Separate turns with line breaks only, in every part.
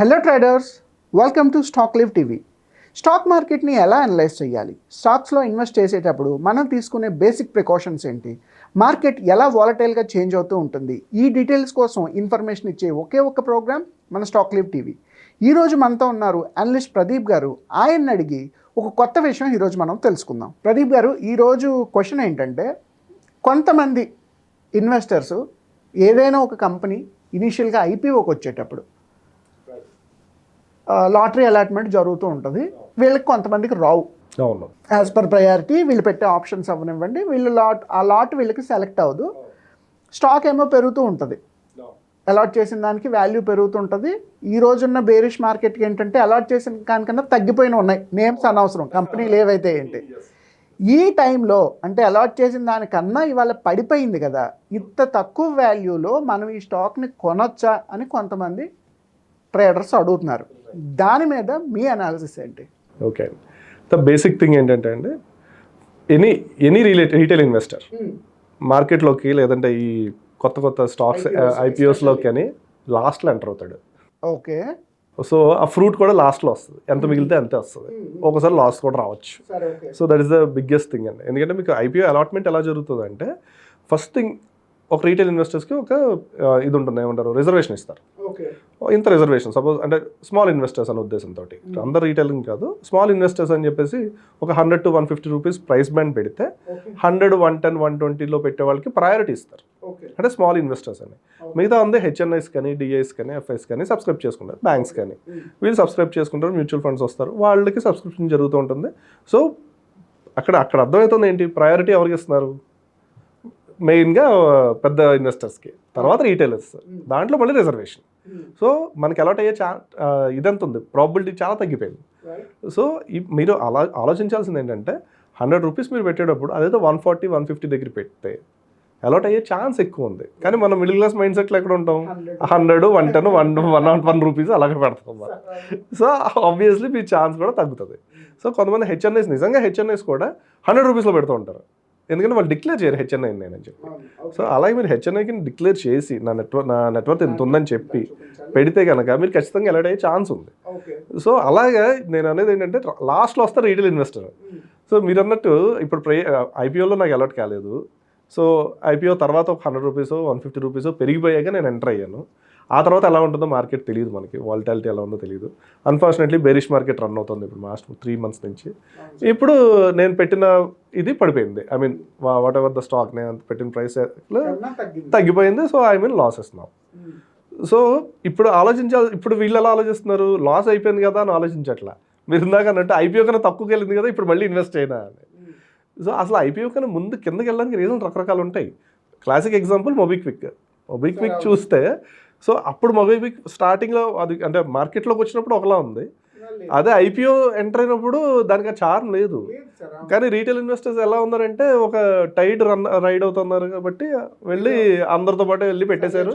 Hello traders, welcome to stock live TV. Stock మార్కెట్ని ఎలా analyse చేయాలి, స్టాక్స్లో ఇన్వెస్ట్ చేసేటప్పుడు మనం తీసుకునే బేసిక్ ప్రికాషన్స్ ఏంటి, మార్కెట్ ఎలా వాలటైల్గా చేంజ్ అవుతూ ఉంటుంది, ఈ డీటెయిల్స్ కోసం ఇన్ఫర్మేషన్ ఇచ్చే ఒకే ఒక్క ప్రోగ్రామ్ మన స్టాక్ లివ్ టీవీ. ఈరోజు మనతో ఉన్నారు అనలిస్ట్ ప్రదీప్ గారు. ఆయన్ని అడిగి ఒక కొత్త విషయం ఈరోజు మనం తెలుసుకుందాం. ప్రదీప్ గారు, ఈరోజు క్వశ్చన్ ఏంటంటే, కొంతమంది ఇన్వెస్టర్స్ ఏదైనా ఒక కంపెనీ ఇనీషియల్గా ఐపీఓకి వచ్చేటప్పుడు లాటరీ అలాట్మెంట్ జరుగుతూ ఉంటుంది. వీళ్ళకి కొంతమందికి రావు.
అవును,
యాజ్ పర్ ప్రయారిటీ వీళ్ళు పెట్టే ఆప్షన్స్ అవ్వనివ్వండి, వీళ్ళు లాట్ వీళ్ళకి సెలెక్ట్ అవ్వదు. స్టాక్ ఏమో పెరుగుతూ ఉంటుంది, అలాట్ చేసిన దానికి వాల్యూ పెరుగుతుంటుంది. ఈ రోజున్న బేరిష్ మార్కెట్కి ఏంటంటే అలాట్ చేసిన దానికన్నా తగ్గిపోయిన ఉన్నాయి, నేమ్స్ అనవసరం, కంపెనీలు ఏవైతే ఏంటి. ఈ టైంలో అంటే అలాట్ చేసిన దానికన్నా ఇవాళ పడిపోయింది కదా, ఇంత తక్కువ వాల్యూలో మనం ఈ స్టాక్ని కొనొచ్చా అని కొంతమంది ట్రేడర్స్ అడుగుతున్నారు. దాని మీద మీ అనాలిసిస్ ఏంటి?
ఓకే, ద బేసిక్ థింగ్ ఏంటంటే అండి, ఎనీ రీటైల్ ఇన్వెస్టర్ మార్కెట్లోకి లేదంటే ఈ కొత్త స్టాక్స్ ఐపీఓస్లోకి కానీ లాస్ట్లో ఎంటర్ అవుతాడు.
ఓకే,
సో ఆ ఫ్రూట్ కూడా లాస్ట్లో వస్తుంది, ఎంత మిగిలితే అంతే వస్తుంది. ఒకసారి లాస్ కూడా రావచ్చు. So that is the biggest thing అండి. ఎందుకంటే మీకు ఐపీఓ అలాట్మెంట్ ఎలా జరుగుతుంది అంటే, ఫస్ట్ థింగ్ ఒక రీటైల్ ఇన్వెస్టర్స్కి ఒక ఇది ఉంటుంది, ఏమంటారు, రిజర్వేషన్ ఇస్తారు. ఇంత రిజర్వేషన్ సపోజ్ అంటే స్మాల్ ఇన్వెస్టర్స్ అనే ఉద్దేశంతో, అందరు రీటైలింగ్ కాదు, స్మాల్ ఇన్వెస్టర్స్ అని చెప్పేసి ఒక 100 to 150 రూపీస్ ప్రైస్ బ్యాండ్ పెడితే 100, 110, 120లో పెట్టే వాళ్ళకి ప్రయారిటీ ఇస్తారు. అంటే స్మాల్ ఇన్వెస్టర్స్ అని. మిగతా ఉంది హెచ్ఎన్ఐస్ కానీ, డిఐస్ కానీ, ఎఫ్ఐస్ కానీ సబ్స్క్రైబ్ చేసుకుంటారు. బ్యాంక్స్ కానీ వీళ్ళు సబ్స్క్రైబ్ చేసుకుంటారు, మ్యూచువల్ ఫండ్స్ వస్తారు, వాళ్ళకి సబ్స్క్రిప్షన్ జరుగుతూ ఉంటుంది. సో అక్కడ అర్థమవుతుంది ఏంటి, ప్రయారిటీ ఎవరికి ఇస్తున్నారు, మెయిన్గా పెద్ద ఇన్వెస్టర్స్కి, తర్వాత రీటైలర్స్, దాంట్లో మళ్ళీ రిజర్వేషన్. సో మనకి అలాట్ అయ్యే ఇదంత ఉంది, ప్రాబిలిటీ చాలా తగ్గిపోయింది. సో మీరు ఆలోచించాల్సింది ఏంటంటే, 100 రూపీస్ మీరు పెట్టేటప్పుడు అదేదో 140, 150 దగ్గర పెడితే అలాట్ అయ్యే ఛాన్స్ ఎక్కువ ఉంది. కానీ మనం మిడిల్ క్లాస్ మైండ్ సెట్లో ఎక్కడ ఉంటాం, 100, 110, 1 రూపీస్ అలాగే పెడతాం. సో ఆబ్వియస్లీ మీ ఛాన్స్ కూడా తగ్గుతుంది. సో కొంతమంది హెచ్ఎన్ఐస్, నిజంగా హెచ్ఎన్ఐస్ కూడా 100 రూపీస్లో పెడుతూ ఉంటారు, ఎందుకంటే వాళ్ళు డిక్లేర్ చేయరు హెచ్ఎన్ఐ నేనని చెప్పి. సో అలాగే మీరు హెచ్ఎన్ఐకి డిక్లేర్ చేసి నా నెట్వర్క్ ఎంత ఉందని చెప్పి పెడితే కనుక మీరు ఖచ్చితంగా అలాట్ అయ్యే ఛాన్స్ ఉంది. సో అలాగే నేను అనేది ఏంటంటే, లాస్ట్లో వస్తారు రీటైల్ ఇన్వెస్టర్. సో మీరు అన్నట్టు ఇప్పుడు ఐపీఓలో నాకు అలాట్ కాలేదు. సో ఐపీఓ తర్వాత ఒక 100 రూపీస్, 150 రూపీస్ పెరిగిపోయాక నేను ఎంటర్ అయ్యాను. ఆ తర్వాత ఎలా ఉంటుందో మార్కెట్ తెలియదు, మనకి వాలటాలిటీ ఎలా ఉందో తెలియదు. అన్ఫార్చునేట్లీ బేరిష్ మార్కెట్ రన్ అవుతుంది ఇప్పుడు లాస్ట్ 3 months నుంచి. ఇప్పుడు నేను పెట్టిన ఇది పడిపోయింది, I mean what ever the stock నేను పెట్టిన ప్రైస్ తగ్గిపోయింది. సో ఐ మీన్ లాస్ ఇస్తున్నాం. సో ఇప్పుడు ఇప్పుడు వీళ్ళు ఎలా ఆలోచిస్తున్నారు, లాస్ అయిపోయింది కదా అని ఆలోచించట్లా. మీరు ఇందాక అన్నట్టు ఐపీఓ కన్నా తక్కువకి వెళ్ళింది కదా, ఇప్పుడు మళ్ళీ ఇన్వెస్ట్ అయినా అని. సో అసలు ఐపీఓ కన్నా ముందు కిందకి వెళ్ళడానికి రీజన్ రకరకాలు ఉంటాయి. క్లాసిక్ ఎగ్జాంపుల్ మొబిక్విక్ చూస్తే, సో అప్పుడు మొబిక్విక్ స్టార్టింగ్లో అది అంటే మార్కెట్లోకి వచ్చినప్పుడు ఒకలా ఉంది, అదే ఐపీఓ ఎంటర్ అయినప్పుడు దానికి ఆ చార్మ్ లేదు. కానీ రీటైల్ ఇన్వెస్టర్స్ ఎలా ఉన్నారంటే, ఒక టైడ్ రైడ్ అవుతున్నారు కాబట్టి వెళ్ళి అందరితో పాటు వెళ్ళి పెట్టేశారు,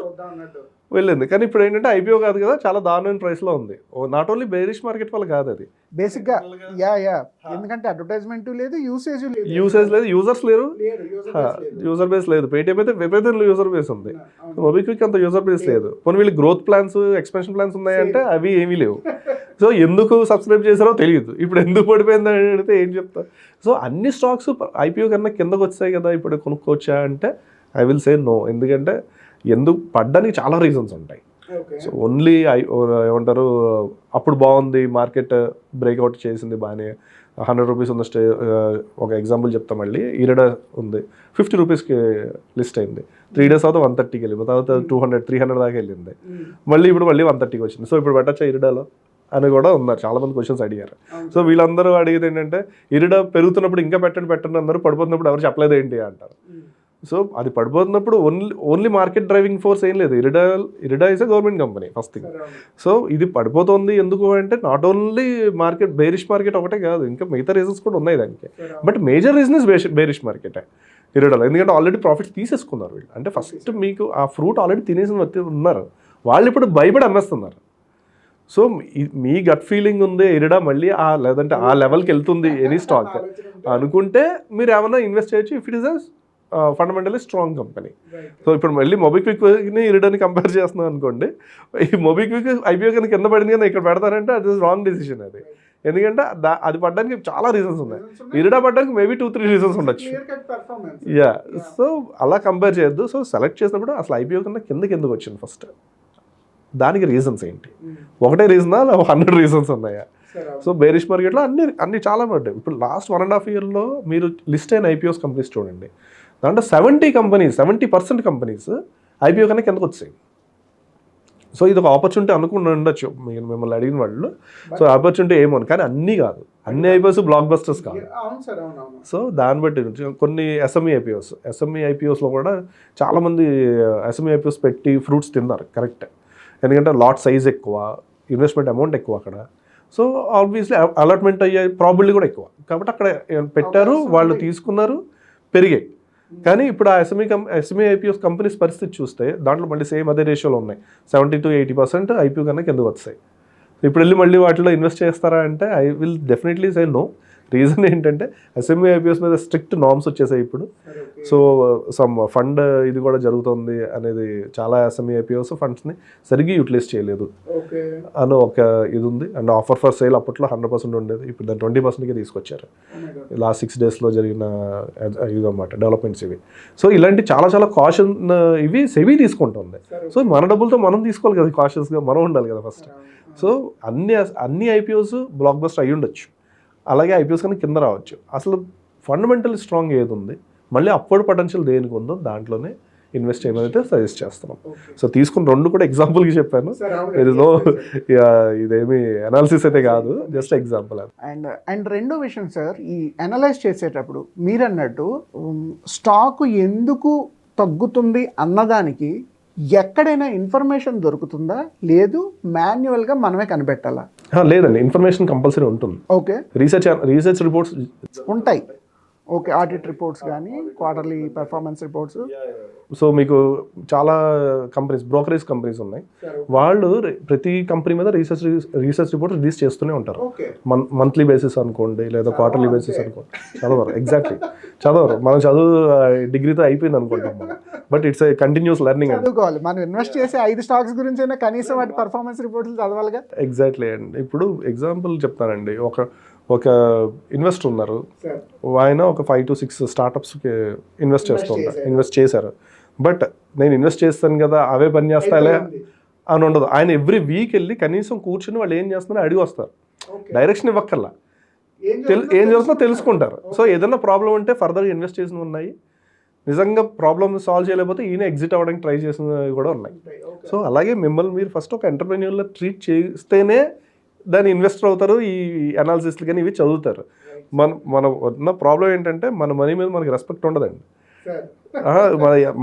వెళ్ళింది. కానీ ఇప్పుడు ఏంటంటే ఐపీఓ కాదు కదా, చాలా దారుణమైన ప్రైస్లో ఉంది. నాట్ ఓన్లీ బేరిష్ మార్కెట్ వల్ల కాదు, అది
బేసిక్గా ఎందుకంటే అడ్వర్టైజ్మెంట్ లేదు, యూసేజ్ లేదు,
యూజర్స్ లేరు, యూజర్ బేస్ లేదు. పేటీఎం అయితే విపరీతంగా యూజర్ బేస్ ఉంది, మొబిక్విక్ అంత యూజర్ బేస్ లేదు. కొన్ని వీళ్ళు గ్రోత్ ప్లాన్స్, ఎక్స్పెన్షన్ ప్లాన్స్ ఉన్నాయంటే అవి ఏమీ లేవు. సో ఎందుకు సబ్స్క్రైబ్ చేశారో తెలియదు, ఇప్పుడు ఎందుకు పడిపోయిందని అడిగితే ఏం చెప్తా. సో అన్ని స్టాక్స్ ఐపీఓ కన్నా కిందకు వచ్చాయి కదా, ఇప్పుడు కొనుక్కోవచ్చా అంటే ఐ విల్ సే నో. ఎందుకంటే ఎందుకు పడ్డానికి చాలా రీజన్స్ ఉంటాయి. సో ఓన్లీ ఏమంటారు, అప్పుడు బాగుంది మార్కెట్, బ్రేక్అవుట్ చేసింది బాగానే, 100 రూపీస్ ఉన్న ఒక ఎగ్జాంపుల్ చెప్తాం, మళ్ళీ ఇరిడా ఉంది 50 రూపీస్కి లిస్ట్ అయింది, 3 days తర్వాత 130కి వెళ్ళింది, తర్వాత 200, 300 దాకా వెళ్ళింది, మళ్ళీ 130కి వచ్చింది. సో ఇప్పుడు పెట్టచ్చా ఇరిడాలో అని కూడా ఉన్నారు, చాలా మంది క్వశ్చన్స్ అడిగారు. సో వీళ్ళందరూ అడిగేది ఏంటంటే, ఇరిడా పెరుగుతున్నప్పుడు ఇంకా పెట్టండి అందరూ, పడిపోతున్నప్పుడు ఎవరు చెప్పలేదు ఏంటి అంటారు. సో అది పడిపోతున్నప్పుడు ఓన్లీ మార్కెట్ డ్రైవింగ్ ఫోర్స్ ఏం లేదు, IREDA is a government company first thing. So ఇది పడిపోతుంది ఎందుకు అంటే, not only market bearish market ఒకటే కాదు, ఇంకా మిగతా రీజన్స్ కూడా ఉన్నాయి దానికి. But major reason is bearish market ఇరిడాలో. ఎందుకంటే ఆల్రెడీ ప్రాఫిట్ తీసేసుకున్నారు వీళ్ళు. అంటే ఫస్ట్ మీకు ఆ ఫ్రూట్ ఆల్రెడీ తినేసిన ఉన్నారు, వాళ్ళు ఇప్పుడు భయపడి అమ్మేస్తున్నారు. సో మీ గట్ ఫీలింగ్ ఉంది ఇరిడా మళ్ళీ లేదంటే ఆ లెవెల్కి వెళ్తుంది ఎనీ స్టాక్ అనుకుంటే మీరు ఏమన్నా ఇన్వెస్ట్ చేయొచ్చు. If it is fundamentally strong company. So ఇప్పుడు మళ్ళీ మొబిక్విక్ని ఇరిడని కంపేర్ చేస్తున్నాం అనుకోండి, ఈ మొబిక్విక్ ఐపీఓ కింద కింద పడింది కానీ ఇక్కడ పెడతారంటే అది రాంగ్ డెసిషన్ అది. ఎందుకంటే అది పడడానికి చాలా రీజన్స్ ఉన్నాయి, ఇరిడా పడడానికి మేబీ 2-3 రీజన్స్ ఉండొచ్చు. యా, సో అలా కంపేర్ చేయొద్దు. సో సెలెక్ట్ చేసినప్పుడు అసలు ఐపీఓ కింద కిందకి ఎందుకు వచ్చింది ఫస్ట్, దానికి రీజన్స్ ఏంటి, ఒకటే రీజనా 100 రీజన్స్ ఉన్నాయా? సో బేరిష్ మార్కెట్లో అన్ని చాలా పడ్డాయి. ఇప్పుడు లాస్ట్ 1.5 ఇయర్లో మీరు లిస్ట్ అయిన ఐపీఓస్ కంపెనీస్ చూడండి, దాంట్లో 70% కంపెనీస్ ఐపీఓ కన్నా కిందకు వచ్చాయి. సో ఇది ఒక ఆపర్చునిటీ అనుకుని ఉండొచ్చు మీరు మిమ్మల్ని అడిగిన వాళ్ళు. సో ఆపర్చునిటీ ఏమో, కానీ అన్నీ కాదు, అన్ని ఐపీఓస్ బ్లాక్ బస్టర్స్ కాదు. సో దాన్ని బట్టి కొన్ని ఎస్ఎంఈ ఐపీఓస్లో కూడా చాలామంది ఎస్ఎంఈ ఐపీఓస్ పెట్టి ఫ్రూట్స్ తిన్నారు, కరెక్ట్. ఎందుకంటే లాట్ సైజ్ ఎక్కువ, ఇన్వెస్ట్మెంట్ అమౌంట్ ఎక్కువ అక్కడ. సో ఆబ్వియస్లీ అలాట్మెంట్ అయ్యే ప్రాబిలిటీ కూడా ఎక్కువ, కాబట్టి అక్కడ పెట్టారు, వాళ్ళు తీసుకున్నారు, పెరిగాయి. కానీ ఇప్పుడు ఆ ఎస్ఎంఈ ఐపీఓస్ కంపెనీస్ పరిస్థితి చూస్తే దాంట్లో మళ్ళీ సేమ్ అదే రేషియోలో ఉన్నాయి, 70-80% ఐపీఓ కన్నా కింద వస్తాయి. ఇప్పుడు వెళ్ళి మళ్ళీ వాటిలో ఇన్వెస్ట్ చేస్తారా అంటే I will definitely say no. Reason ఏంటంటే ఎస్ఎంఈ ఐపీఓస్ మీద స్ట్రిక్ట్ నార్మ్స్ వచ్చేసాయి ఇప్పుడు. సో సమ్ ఫండ్ ఇది కూడా జరుగుతుంది అనేది, చాలా ఎస్ఎంఈ ఐపీఓస్ ఫండ్స్ని సరిగ్గా యూటిలైజ్ చేయలేదు అని ఒక ఇది ఉంది. అండ్ ఆఫర్ ఫర్ సేల్ అప్పట్లో 100% ఉండేది, ఇప్పుడు దాన్ని 20%కి తీసుకొచ్చారు లాస్ట్ 6 daysలో జరిగిన ఇది అన్నమాట డెవలప్మెంట్స్ ఇవి. సో ఇలాంటి చాలా కాషన్ ఇవి సెబీ తీసుకుంటుంది. సో మన డబ్బులతో మనం తీసుకోవాలి కదా, కాషన్స్గా మనం ఉండాలి కదా ఫస్ట్. సో అన్ని ఐపీఓస్ బ్లాక్ బస్టర్ అయ్యి ఉండొచ్చు, అలాగే ఐపీఎస్ కన్నా కింద రావచ్చు. అసలు ఫండమెంటల్ స్ట్రాంగ్ ఏది ఉంది, మళ్ళీ అప్వర్డ్ పొటెన్షియల్ దేనికి ఉందో దాంట్లోనే ఇన్వెస్ట్ చేయమని అయితే సజెస్ట్ చేస్తున్నాం. సో తీసుకుని 2 కూడా ఎగ్జాంపుల్కి చెప్పాను, ఇదేమి అనాలిసిస్ అయితే కాదు, జస్ట్ ఎగ్జాంపుల్.
అండ్ రెండో విషయం సార్, ఈ అనలైజ్ చేసేటప్పుడు మీరు అన్నట్టు స్టాక్ ఎందుకు తగ్గుతుంది అన్నదానికి ఎక్కడైనా ఇన్ఫర్మేషన్ దొరుకుతుందా, లేదు మాన్యువల్గా మనమే కనిపెట్టాలా?
లేదండి, ఇన్ఫర్మేషన్ కంపల్సరీ ఉంటుంది.
ఓకే,
రీసెర్చ్ రిపోర్ట్స్
ఉంటాయి. ఓకే, ఆడిట్ రిపోర్ట్స్ కానీ క్వార్టర్లీ పెర్ఫార్మెన్స్ రిపోర్ట్స్.
సో మీకు చాలా కంపెనీస్, బ్రోకరేజ్ కంపెనీస్ ఉన్నాయి, వాళ్ళు ప్రతి కంపెనీ మీద రీసెర్చ్ రిపోర్ట్ రిలీజ్ చేస్తూనే ఉంటారు. మంత్లీ బేసిస్ అనుకోండి, లేదా క్వార్టర్లీ బేసిస్ అనుకోండి. చదవరు, ఎగ్జాక్ట్లీ చదవరు. మనం చదువు డిగ్రీతో అయిపోయింది అనుకుంటాం మనం, but it's a continuous learning.
చదువుకోవాలి, మనం ఇన్వెస్ట్ చేసే 5 స్టాక్స్ గురించి అయినా కనీసం వాటి పర్ఫార్మెన్స్ రిపోర్ట్లు చదవాలిగా.
ఎగ్జాక్ట్లీ అండి. ఇప్పుడు ఎగ్జాంపుల్ చెప్తానండి, ఒక ఇన్వెస్టర్ ఉన్నారు, ఆయన ఒక 5 to 6 స్టార్టప్స్కి ఇన్వెస్ట్ చేశారు. బట్ నేను ఇన్వెస్ట్ చేస్తాను కదా, అవే పని చేస్తాలే అని ఉండదు. ఆయన ఎవ్రీ వీక్ వెళ్ళి కనీసం కూర్చుని వాళ్ళు ఏం చేస్తున్నారో అడిగి వస్తారు, డైరెక్షన్ ఇవ్వక్కర్లా, ఏం జరుగుతుందో తెలుసుకుంటారు. సో ఏదైనా ప్రాబ్లం ఉంటే ఫర్దర్గా ఇన్వెస్ట్ చేసినవి ఉన్నాయి, నిజంగా ప్రాబ్లమ్ సాల్వ్ చేయలేకపోతే ఈయన ఎగ్జిట్ అవ్వడానికి ట్రై చేసినవి కూడా ఉన్నాయి. సో అలాగే మిమ్మల్ని మీరు ఫస్ట్ ఒక ఎంటర్ప్రెన్యూర్లో ట్రీట్ చేస్తేనే దాన్ని ఇన్వెస్టర్ అవుతారు, ఈ అనాలిసిస్లు కానీ ఇవి చదువుతారు. మన ఉన్న ప్రాబ్లం ఏంటంటే మన మనీ మీద మనకి రెస్పెక్ట్ ఉండదండి.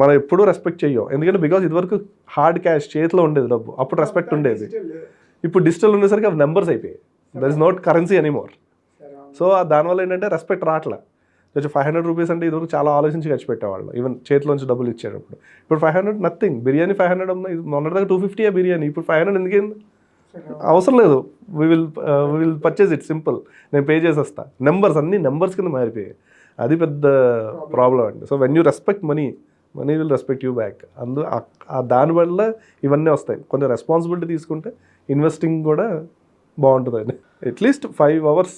మనం ఎప్పుడూ రెస్పెక్ట్ చెయ్యం, ఎందుకంటే బికాజ్ ఇదివరకు హార్డ్ క్యాష్ చేతిలో ఉండేది డబ్బు, అప్పుడు రెస్పెక్ట్ ఉండేది. ఇప్పుడు డిజిటల్ ఉండేసరికి అవి నెంబర్స్ అయిపోయాయి, that is not currency anymore. So దానివల్ల ఏంటంటే రెస్పెక్ట్ రావట్లే. కొంచెం 500 రూపీస్ అంటే ఇదివరకు చాలా ఆలోచించి ఖర్చు పెట్టేవాళ్ళు, ఈవెన్ చేతిలోంచి డబ్బులు ఇచ్చేటప్పుడు. ఇప్పుడు 500 నథింగ్. బిర్యానీ 500 ఉంది, మొన్నటిదాకా 250 బిర్యానీ, ఇప్పుడు 500 ఎందుకేంది? అవసరం లేదు, విల్ పర్చేజ్ ఇట్, సింపుల్, నేను పే చేసేస్తా. నెంబర్స్ అన్ని నెంబర్స్ కింద మారిపోయాయి, అది పెద్ద ప్రాబ్లం అండి. So when you respect money will respect you back. దానివల్ల ఇవన్నీ వస్తాయి. కొంచెం రెస్పాన్సిబిలిటీ తీసుకుంటే ఇన్వెస్టింగ్ కూడా బాగుంటుందండి. అట్లీస్ట్ 5 hours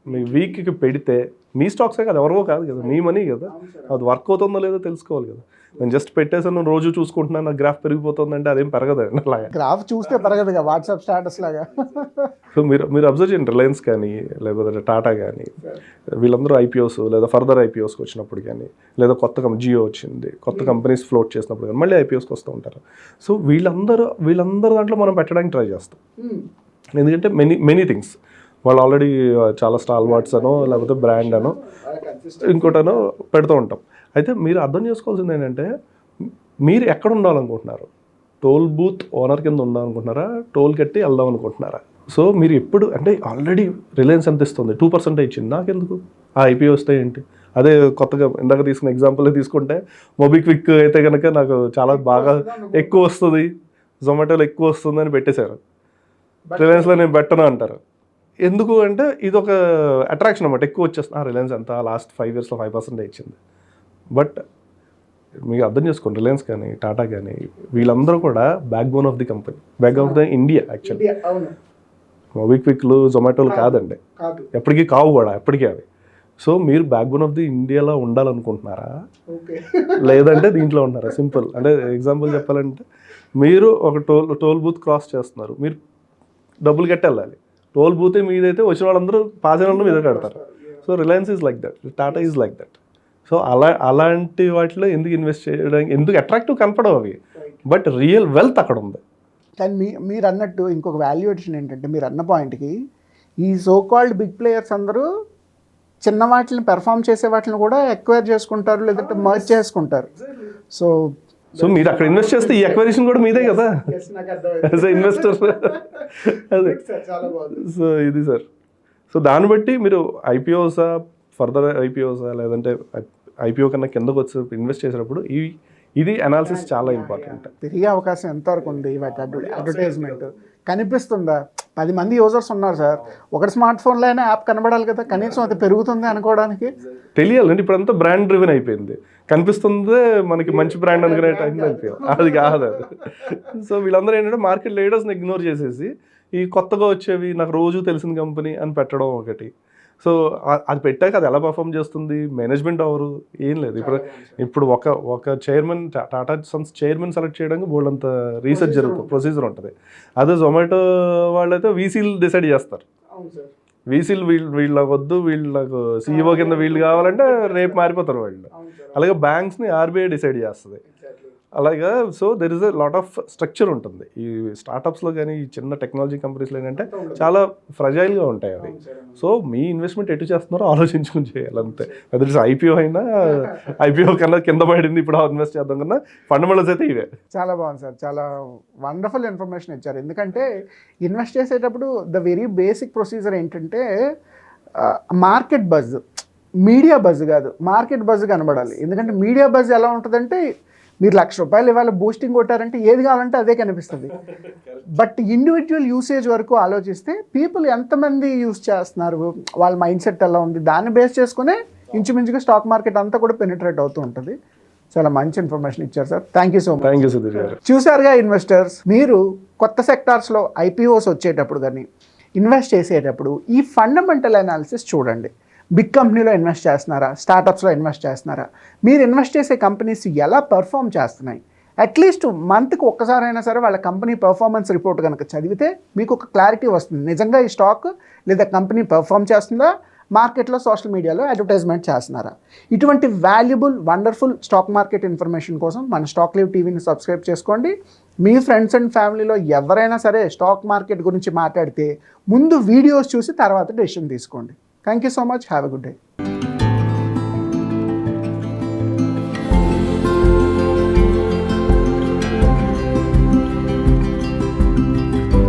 మీ వీక్కి పెడితే, మీ స్టాక్సే కదా, ఎవరివో కాదు కదా, మీ మనీ కదా, అది వర్క్ అవుతుందో లేదో తెలుసుకోవాలి కదా. నేను జస్ట్ పెట్టేసాను, రోజు చూసుకుంటున్నాను, నా గ్రాఫ్ పెరిగిపోతుందంటే అదేం పెరగదండి. అలాగా
గ్రాఫ్ చూస్తే పెరగదుగా, వాట్సాప్ స్టేటస్ లాగా.
సో మీరు అబ్జర్వ్ చేయండి, రిలయన్స్ కానీ లేకపోతే టాటా కానీ, వీళ్ళందరూ ఐపీఓస్ లేదా ఫర్దర్ ఐపీఓస్కి వచ్చినప్పుడు కానీ, లేదా కొత్త జియో వచ్చింది, కొత్త కంపెనీస్ ఫ్లోట్ చేసినప్పుడు కానీ మళ్ళీ ఐపీఓస్కి వస్తూ ఉంటారు. సో వీళ్ళందరూ దాంట్లో మనం పెట్టడానికి ట్రై చేస్తాం, ఎందుకంటే మెనీ థింగ్స్ వాళ్ళు ఆల్రెడీ చాలా స్టాల్ వాట్స్ అనో లేకపోతే బ్రాండ్ అనో ఇంకోటనో పెడుతూ ఉంటాం. అయితే మీరు అర్థం చేసుకోవాల్సింది ఏంటంటే, మీరు ఎక్కడ ఉండాలనుకుంటున్నారు? టోల్ బూత్ ఓనర్ కింద ఉండాలనుకుంటున్నారా, టోల్ కట్టి వెళ్దాం అనుకుంటున్నారా? సో మీరు ఎప్పుడు అంటే ఆల్రెడీ రిలయన్స్ ఎంత ఇస్తుంది, 2% ఇచ్చింది, నాకెందుకు ఆ ఐపీఓ వస్తే ఏంటి? అదే కొత్తగా ఇందాక తీసుకున్న ఎగ్జాంపుల్ తీసుకుంటే మొబిక్విక్ అయితే కనుక నాకు చాలా బాగా ఎక్కువ వస్తుంది, జొమాటోలో ఎక్కువ వస్తుంది అని పెట్టేశారు, రిలయన్స్లో నేను పెట్టను అంటారు. ఎందుకు అంటే ఇది ఒక అట్రాక్షన్ అన్నమాట, ఎక్కువ వచ్చేస్తుంది. రిలయన్స్ అంతా లాస్ట్ 5 yearsలో 5% ఇచ్చింది, బట్ మీకు అర్థం చేసుకోండి, రిలయన్స్ కానీ టాటా కానీ వీళ్ళందరూ కూడా backbone of the company, back of the India actually. మొబిక్విక్లు జొమాటోలు కాదండి, ఎప్పటికీ కావు కూడా, ఎప్పటికీ అవి. సో మీరు బ్యాక్ బోన్ ఆఫ్ ది ఇండియాలో ఉండాలనుకుంటున్నారా, లేదంటే దీంట్లో ఉన్నారా? సింపుల్. అంటే ఎగ్జాంపుల్ చెప్పాలంటే, మీరు ఒక టోల్ బూత్ క్రాస్ చేస్తున్నారు, మీరు డబ్బులు కట్టి వెళ్ళాలి. టోల్ బూతే మీదైతే వచ్చిన వాళ్ళందరూ పాస్ అయిన వాళ్ళు మీద కడతారు. So Reliance is like that, Tata is like that. So అలాంటి వాటిలో ఎందుకు ఇన్వెస్ట్ చేయడానికి, ఎందుకు అట్రాక్టివ్ కనపడవు అవి, బట్ రియల్ వెల్త్ అక్కడ ఉంది.
కానీ మీరు అన్నట్టు ఇంకొక వాల్యుయేషన్ ఏంటంటే, మీరు అన్న పాయింట్కి ఈ సో కాల్డ్ బిగ్ ప్లేయర్స్ అందరూ చిన్న వాటిని పెర్ఫామ్ చేసే వాటిని కూడా ఎక్వైర్ చేసుకుంటారు, లేదంటే మర్జ్ చేసుకుంటారు. సో
మీరు అక్కడ ఇన్వెస్ట్ చేస్తే ఈ ఎక్వైరేషన్ కూడా మీదే కదా యాజ్ ఎ ఇన్వెస్టర్. అదే సో ఇది సార్. సో దాన్ని బట్టి మీరు ఐపీఓసా, ఫర్దర్ ఐపీఓసా, లేదంటే ఐపీఓ కన్నా కిందకు వచ్చి ఇన్వెస్ట్ చేసేటప్పుడు ఇది అనాలిసిస్ చాలా ఇంపార్టెంట్.
పెరిగే అవకాశం ఎంతవరకు ఉంది? వాటి అడ్వర్టైజ్మెంట్ కనిపిస్తుందా? 10 మంది యూజర్స్ ఉన్నారు సార్, ఒకటి స్మార్ట్ ఫోన్లో అయినా యాప్ కనబడాలి కదా, కనీసం అది పెరుగుతుంది అనుకోవడానికి.
తెలియాలండి. ఇప్పుడు అంతా బ్రాండ్ డ్రివెన్ అయిపోయింది. కనిపిస్తుందే మనకి మంచి బ్రాండ్ అనుకునే టైం అయిపోయింది, అది కాదు అది. సో వీళ్ళందరూ ఏంటంటే మార్కెట్ లీడర్స్ని ఇగ్నోర్ చేసేసి ఈ కొత్తగా వచ్చేవి నాకు రోజు తెలిసిన కంపెనీ అని పెట్టడం ఒకటి. సో అది పెట్టాక అది ఎలా పర్ఫామ్ చేస్తుంది, మేనేజ్మెంట్ ఎవరు, ఏం లేదు. ఇప్పుడు ఒక chairman, Tata Sons chairman select చేయడానికి బోల్డ్ అంత రీసెర్చ్ జరుగుతుంది, ప్రొసీజర్ ఉంటుంది. అదే జొమాటో వాళ్ళైతే వీసీలు డిసైడ్ చేస్తారు. వీసీలు వీళ్ళకి వద్దు, వీళ్ళకు సీఈఓ కింద వీళ్ళు కావాలంటే రేపు మారిపోతారు వాళ్ళు. అలాగే బ్యాంక్స్ని ఆర్బీఐ డిసైడ్ చేస్తుంది. అలాగా so there is a lot of structure ఉంటుంది. ఈ స్టార్టప్స్లో కానీ ఈ చిన్న టెక్నాలజీ కంపెనీస్లో ఏంటంటే చాలా ఫ్రజైల్గా ఉంటాయి అవి. సో మీ ఇన్వెస్ట్మెంట్ ఎటు చేస్తున్నారో ఆలోచించుకుని చేయాలి అంతే. అది ఐపీఓ అయినా, ఐపీఓ కన్నా కింద పడింది ఇప్పుడు ఇన్వెస్ట్ చేద్దాం కన్నా ఫండమెంటల్స్ అయితే ఇవే.
చాలా బాగుంది సార్, చాలా వండర్ఫుల్ ఇన్ఫర్మేషన్ ఇచ్చారు. ఎందుకంటే ఇన్వెస్ట్ చేసేటప్పుడు ద వెరీ బేసిక్ ప్రొసీజర్ ఏంటంటే మార్కెట్ బజ్, మీడియా బజ్ కాదు, మార్కెట్ బజ్ కనబడాలి. ఎందుకంటే మీడియా బజ్ ఎలా ఉంటుందంటే, మీరు ₹1,00,000 ఇవాళ బూస్టింగ్ కొట్టారంటే ఏది కావాలంటే అదే కనిపిస్తుంది. బట్ ఇండివిజువల్ యూసేజ్ వరకు ఆలోచిస్తే పీపుల్ ఎంతమంది యూస్ చేస్తున్నారు, వాళ్ళ మైండ్ సెట్ ఎలా ఉంది, దాన్ని బేస్ చేసుకునే ఇంచుమించుగా స్టాక్ మార్కెట్ అంతా కూడా పెనిట్రేట్ అవుతూ ఉంటుంది. చాలా మంచి ఇన్ఫర్మేషన్ ఇచ్చారు sir, thank you so much.
Thank you Sudheer గారు.
చూసారుగా ఇన్వెస్టర్స్, మీరు కొత్త సెక్టార్స్లో ఐపీఓస్ వచ్చేటప్పుడు కానీ ఇన్వెస్ట్ చేసేటప్పుడు ఈ ఫండమెంటల్ అనాలిసిస్ చూడండి. బిగ్ కంపెనీలో ఇన్వెస్ట్ చేస్తున్నారా, స్టార్టప్స్లో ఇన్వెస్ట్ చేస్తున్నారా, మీరు ఇన్వెస్ట్ చేసే కంపెనీస్ ఎలా పర్ఫామ్ చేస్తున్నాయి, అట్లీస్ట్ మంత్కి ఒక్కసారైనా సరే వాళ్ళ కంపెనీ పర్ఫార్మెన్స్ రిపోర్ట్ కనుక చదివితే మీకు ఒక క్లారిటీ వస్తుంది. నిజంగా ఈ స్టాక్ లేదా కంపెనీ పర్ఫామ్ చేస్తుందా, మార్కెట్లో సోషల్ మీడియాలో అడ్వర్టైజ్మెంట్ చేస్తున్నారా. ఇటువంటి valuable wonderful stock market information కోసం మన స్టాక్ లివ్ టీవీని సబ్స్క్రైబ్ చేసుకోండి. మీ ఫ్రెండ్స్ అండ్ ఫ్యామిలీలో ఎవరైనా సరే స్టాక్ మార్కెట్ గురించి మాట్లాడితే ముందు వీడియోస్ చూసి తర్వాత డెసిషన్ తీసుకోండి. Thank you so much. Have a good day.